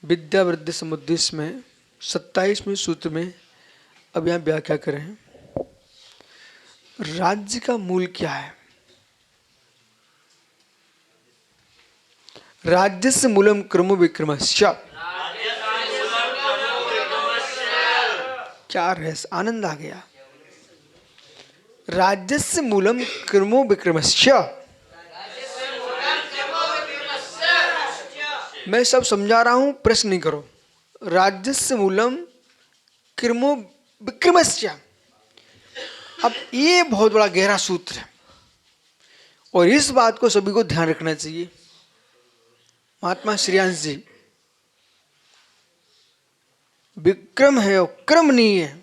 विद्यावृद्धि समुद्देश्य में 27वें सूत्र में अब यहाँ व्याख्या करें। राज्य का मूल क्या है? राज्यस्य मूलम क्रमो विक्रमस्य। क्या रहस्य, आनंद आ गया। राज्यस्य मूलम क्रमो विक्रमस्य। मैं सब समझा रहा हूं, प्रश्न नहीं करो। राज्यस्य मूलम क्रमो विक्रमस्य। अब ये बहुत बड़ा गहरा सूत्र है और इस बात को सभी को ध्यान रखना चाहिए। महात्मा श्रेयांश जी, विक्रम है और क्रम नहीं है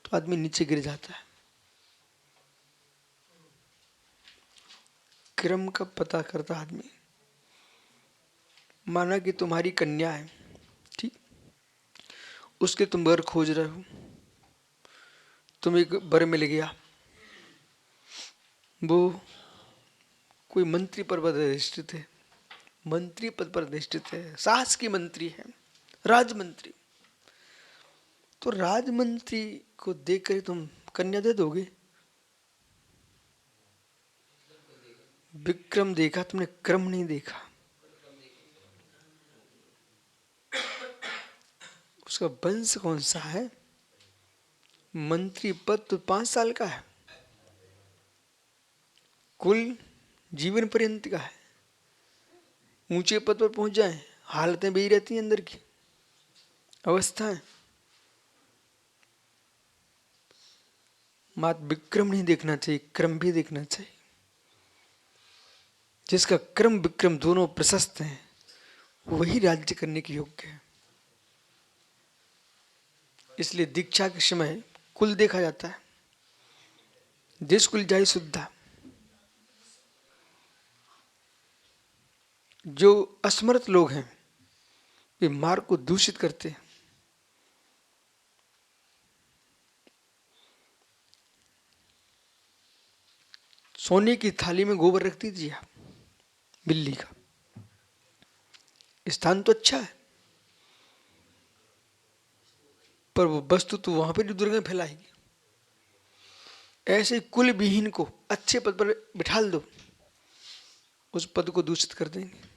तो आदमी नीचे गिर जाता है। क्रम का पता करता आदमी। माना कि तुम्हारी कन्या है, ठीक, उसके तुम वर खोज रहे हो, तुम एक वर मिल गया, वो कोई मंत्री पर अधिष्ठित है, मंत्री पद पर अधिष्ठित है, साहस की मंत्री है, राजमंत्री। तो राजमंत्री को देखकर तुम कन्या दे दोगे? विक्रम देखा तुमने, क्रम नहीं देखा। उसका वंश कौन सा है? मंत्री पद तो 5 साल का है, कुल जीवन पर्यंत का है। ऊंचे पद पर पहुंच जाए, हालतें भी रहती हैं, अंदर की अवस्थाएं। मात्र विक्रम नहीं देखना चाहिए, क्रम भी देखना चाहिए। जिसका क्रम विक्रम दोनों प्रशस्त हैं वही राज्य करने के योग्य है। इसलिए दीक्षा के समय कुल देखा जाता है। जिस कुल जाए शुद्धा। जो असमर्थ लोग हैं वे मार्ग को दूषित करते हैं। सोने की थाली में गोबर रख दीजिए आप, बिल्ली का स्थान तो अच्छा है, पर वो वस्तु तो वहां पर दुर्गंध फैलाएगी। ऐसे कुल विहीन को अच्छे पद पर बिठाल दो, उस पद को दूषित कर देंगे।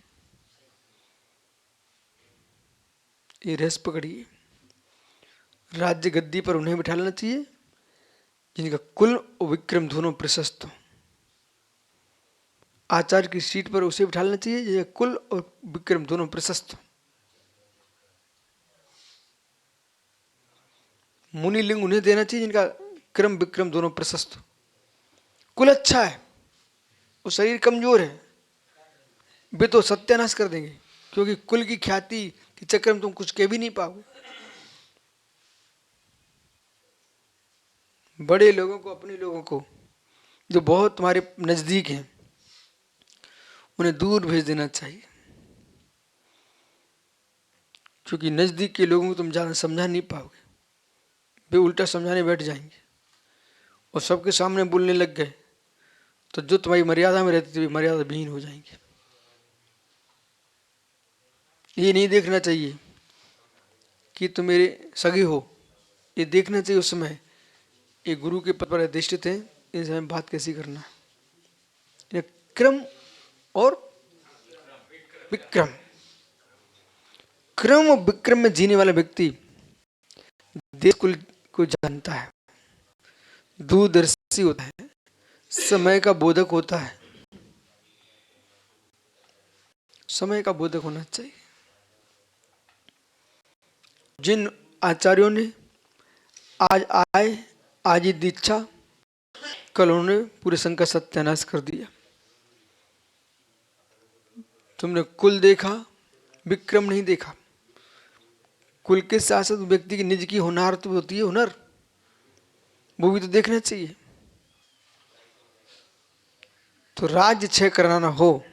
ये रस पकड़िए। राज्य गद्दी पर उन्हें बिठाना चाहिए जिनका कुल और विक्रम दोनों प्रशस्त हो। आचार्य की सीट पर उसे बिठाना चाहिए जिसका कुल और विक्रम दोनों प्रशस्त हो। मुनि लिंग उन्हें देना चाहिए जिनका क्रम विक्रम दोनों प्रशस्त हो। कुल अच्छा है, वो शरीर कमजोर है, वे तो सत्यानाश कर देंगे, क्योंकि कुल की ख्याति के चक्कर में तुम कुछ कह भी नहीं पाओगे। बड़े लोगों को, अपने लोगों को जो बहुत तुम्हारे नजदीक हैं, उन्हें दूर भेज देना चाहिए, क्योंकि नजदीक के लोगों को तुम ज्यादा समझा नहीं पाओगे। वे उल्टा समझाने बैठ जाएंगे और सबके सामने बोलने लग गए तो जो तुम्हारी मर्यादा में रहती थी मर्यादा विहीन हो जाएंगे। ये नहीं देखना चाहिए कि तुम मेरे सगे हो, ये देखना चाहिए उस समय ये गुरु के पद पर अधिष्ठित है, इस समय बात कैसी करना है। क्रम और विक्रम, क्रम और विक्रम में जीने वाला व्यक्ति देश कुल को जानता है, दूरदर्शी होता है, समय का बोधक होता है। समय का बोधक होना चाहिए। जिन आचार्यों ने आज आए, आज ही दीक्षा, कल उन्होंने पूरे संघ का सत्यानाश कर दिया। तुमने कुल देखा, विक्रम नहीं देखा। कुल के साथ साथ व्यक्ति की निज की हुनर तो होती है, हुनर वो भी तो देखना चाहिए। तो राज्य क्षय कराना हो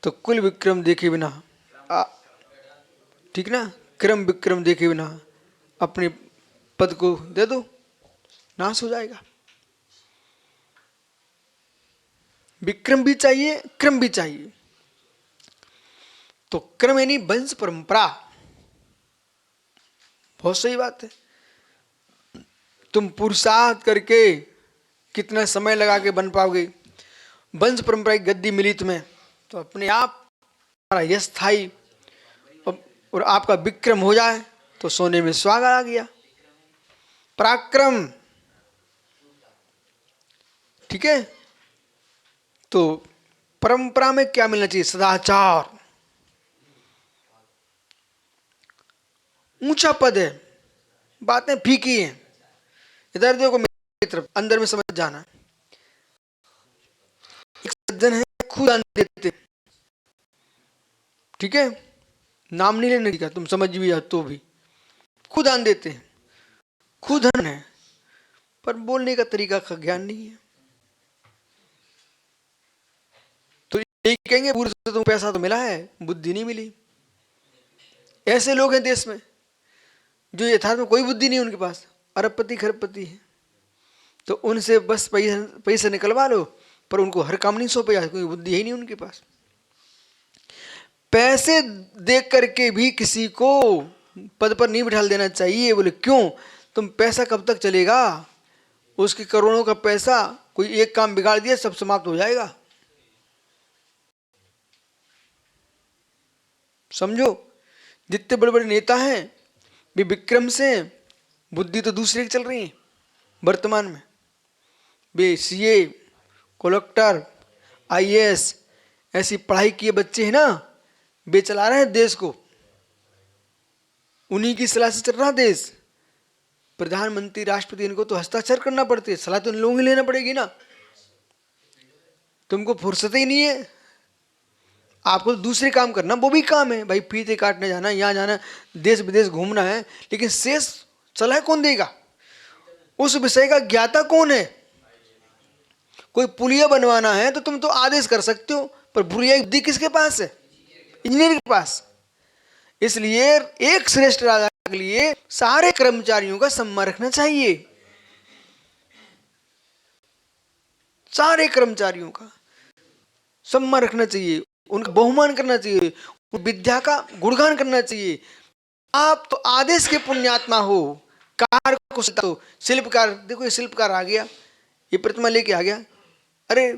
तो कुल विक्रम देखे बिना, ठीक ना, क्रम विक्रम देखे बिना अपने पद को दे दो, नाश हो जाएगा। विक्रम भी चाहिए, क्रम भी चाहिए। तो क्रम यानी वंश परंपरा। बहुत सही बात है। तुम पुरुषार्थ करके कितना समय लगा के बन पाओगे, वंश परंपरा की गद्दी मिली तुम्हें तो अपने आप तुम्हारा यश स्थायी और आपका विक्रम हो जाए तो सोने में सुहागा आ गया। पराक्रम, ठीक है। तो परंपरा में क्या मिलना चाहिए? सदाचार, ऊंचा पद है, बातें फीकी हैं। इधर देखो मेरी तरफ, अंदर में समझ जाना। एक सज्जन है, खुद दान देते, ठीक है, नाम नहीं लेने का, तुम समझ भी जाओ तो भी खुद दान देते हैं, खुद धन है, पर बोलने का तरीका का ज्ञान नहीं है। तो यही कहेंगे पूर्व से तुम पैसा तो मिला है, बुद्धि नहीं मिली। ऐसे लोग हैं देश में जो यथार्थ में कोई बुद्धि नहीं उनके पास, अरबपति खरबपति है, तो उनसे बस पैसा निकलवा लो, पर उनको हर काम नहीं सौंपे जाते, कोई बुद्धि ही नहीं उनके पास। पैसे दे करके भी किसी को पद पर नहीं बिठा देना चाहिए। बोले क्यों? तुम पैसा कब तक चलेगा? उसके करोड़ों का पैसा, कोई एक काम बिगाड़ दिया सब समाप्त हो जाएगा। समझो, जितने बड़े बड़े नेता हैं भी विक्रम से, बुद्धि तो दूसरे की चल रही है वर्तमान में। वे सीए, कलेक्टर, आईएएस ऐसी पढ़ाई किए बच्चे हैं ना, वे चला रहे हैं देश को, उन्हीं की सलाह से चल रहा देश। प्रधानमंत्री, राष्ट्रपति, इनको तो हस्ताक्षर करना पड़ते, सलाह तो इन लोगों की लेना पड़ेगी ना। तुमको फुर्सत ही नहीं है, आपको तो दूसरे काम करना, वो भी काम है भाई, फीते काटने जाना, यहाँ जाना, देश विदेश घूमना है, लेकिन शेष सलाह कौन देगा? उस विषय का ज्ञाता कौन है? कोई पुलिया बनवाना है तो तुम तो आदेश कर सकते हो, पर पुलिया की बुद्धि किसके पास है? इंजीनियर के पास। इसलिए एक श्रेष्ठ राजा के लिए सारे कर्मचारियों का सम्मान रखना चाहिए, सारे कर्मचारियों का सम्मान रखना चाहिए, उनका बहुमान करना चाहिए, विद्या का गुणगान करना चाहिए। आप तो आदेश के पुण्यात्मा हो, कार को तो शिल्पकार, देखो ये शिल्पकार आ गया, ये प्रतिमा लेके आ गया, अरे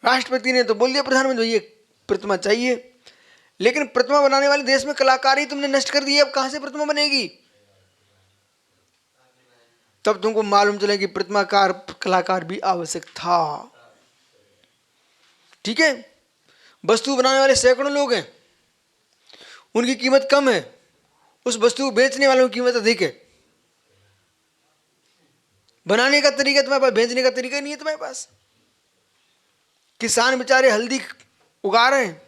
राष्ट्रपति ने तो बोल दिया प्रधानमंत्री ये प्रतिमा चाहिए, लेकिन प्रतिमा बनाने वाले देश में कलाकार ही तुमने नष्ट कर दिए, अब कहां से प्रतिमा बनेगी? तब तुमको मालूम चले कि प्रतिमाकार कलाकार भी आवश्यक था। ठीक है, वस्तु बनाने वाले सैकड़ों लोग हैं, उनकी कीमत कम है, उस वस्तु को बेचने वालों की कीमत अधिक है। बनाने का तरीका तुम्हारे पास, बेचने का तरीका नहीं है तुम्हारे पास। किसान बेचारे हल्दी उगा रहे हैं,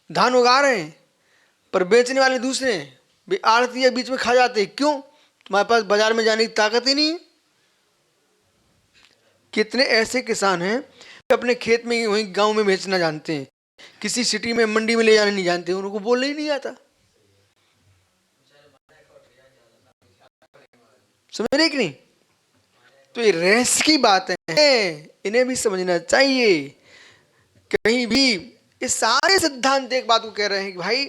धान उगा रहे हैं, पर बेचने वाले दूसरे हैं, वे आड़ती बीच में खा जाते हैं। क्यों? तुम्हारे पास बाजार में जाने की ताकत ही नहीं है। कितने ऐसे किसान हैं अपने खेत में वहीं गांव में बेचना जानते हैं, किसी सिटी में मंडी में ले जाना नहीं जानते, उनको बोलना ही नहीं आता। समझ रहे कि नहीं? तो ये रहस्य की बात है, इन्हें भी समझना चाहिए। कहीं भी ये सारे सिद्धांत एक बात को कह रहे हैं कि भाई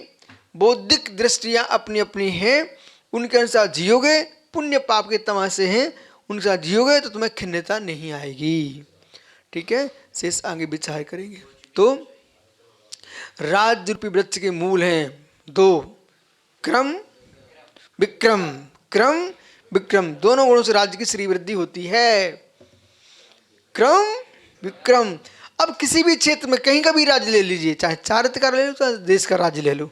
बौद्धिक दृष्टियां अपनी अपनी हैं, उनके अनुसार जियोगे, पुण्य पाप के तमाशे हैं, उनके साथ जियोगे तो तुम्हें खिन्नता नहीं आएगी। ठीक है, शेष आगे विचार करेंगे। तो राज्य रूपी वृक्ष के मूल हैं दो, क्रम विक्रम। क्रम विक्रम दोनों गुणों से राज्य की श्री वृद्धि होती है। क्रम विक्रम। अब किसी भी क्षेत्र में कहीं का भी राज्य ले लीजिए, चाहे चारित्र का ले लो, चाहे देश का राज्य ले लो।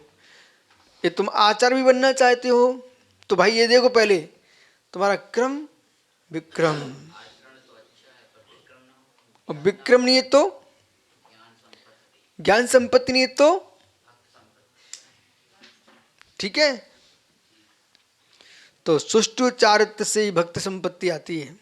ये तुम आचार्य भी बनना चाहते हो तो भाई ये देखो, पहले तुम्हारा क्रम विक्रम, और विक्रम नहीं है तो ज्ञान संपत्ति नहीं है तो, ठीक है, तो सुष्टु चारित्र से ही भक्त संपत्ति आती है।